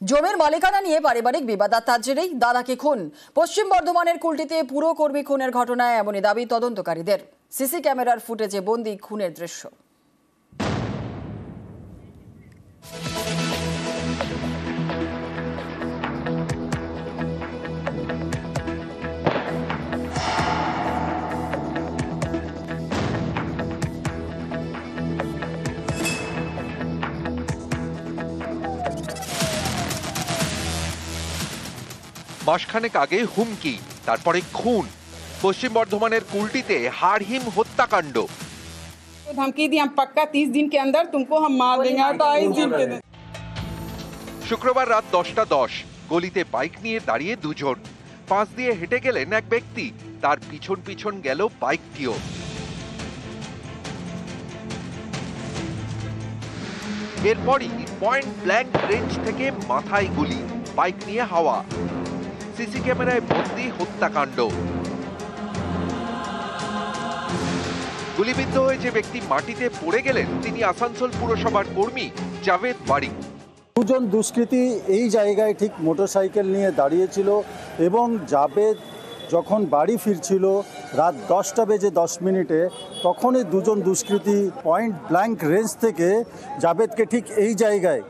জমির মালিকানা নিয়ে পারিবারিক বিবাদ, তার জেরেই দাদাকে খুন। পশ্চিম বর্ধমানের কুলটিতে পুরকর্মী খুনের ঘটনায় এমনই দাবি তদন্তকারীদের। সিসি ক্যামেরার ফুটেজে বন্দী খুনের দৃশ্য। মাসখানেক আগে হুমকি, তারপরে খুন। পশ্চিম বর্ধমানের কুলটিতে হাড়হিম হত্যাকাণ্ড। धमकी दी हम पक्का 30 दिन के अंदर तुमको हम मार देंगे। 28 दिन के दिन। শুক্রবার রাত 10টা 10, গলিতে বাইক নিয়ে দাঁড়িয়ে দুজন। পাশ দিয়ে হেঁটে গেলেন এক ব্যক্তি, তার পিছন পিছন গেল বাইকটিও। এরপরই পয়েন্ট ব্ল্যাঙ্ক রেঞ্জ থেকে মাথায় গুলি, বাইক নিয়ে হাওয়া। সিসি ক্যামেরায় বন্দী হত্যাকাণ্ড। গুলিবিদ্ধ হয়ে যে ব্যক্তি মাটিতে পড়ে গেলেন, তিনি আসানসোল পুরসভার কর্মী জাভেদ বারিক। দুজন দুষ্কৃতী এই জায়গায় ঠিক মোটরসাইকেল নিয়ে দাঁড়িয়েছিল এবং জাভেদ যখন বাড়ি ফিরছিল রাত 10টা বেজে 10 মিনিটে, তখনই দুজন দুষ্কৃতী পয়েন্ট ব্ল্যাঙ্ক রেঞ্জ থেকে জাভেদকে ঠিক এই জায়গায়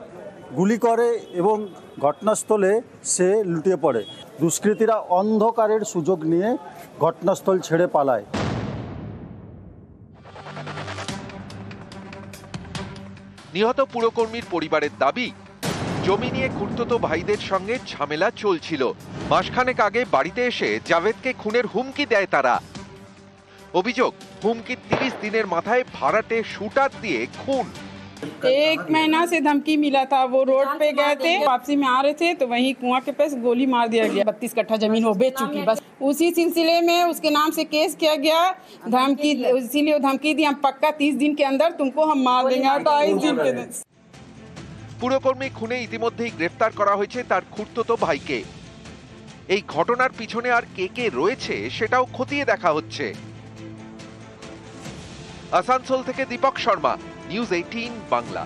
গুলি করে এবং ঘটনাস্থলে সে লুটিয়ে পড়ে। দুষ্কৃতীরা অন্ধকারের সুযোগ নিয়ে ঘটনাস্থল ছেড়ে পালায়। নিহত পুরকর্মীর পরিবারের দাবি, জমি নিয়ে খুড়তুতো ভাইদের সঙ্গে ঝামেলা চলছিল। মাসখানেক আগে বাড়িতে এসে জাভেদকে খুনের হুমকি দেয় তারা। অভিযোগ, হুমকির 30 দিনের মাথায় ভাড়াটে শুটার দিয়ে খুন। 1 महीना से धमकी मिला था। वो रोड पे गए थे, वापसी में आ रहे थे तो वहीं कुआं के पास गोली मार दिया गया। 32 कट्ठा जमीन वो बेच चुकी। बस उसी सिलसिले में उसके नाम से केस किया गया। धमकी, इसीलिए धमकी दी हम पक्का 30 दिन के अंदर तुमको हम मार देंगे। 28 दिन के दिन। পুরকর্মী খুনে ইতিমধ্যেই গ্রেফতার করা হয়েছে তার খুড়তুতো ভাইকে। এই ঘটনার পিছনে আর কে কে রয়েছে সেটাও খতিয়ে দেখা হচ্ছে। আসানসোল থেকে দীপক শর্মা, নিউজ 18 বাংলা।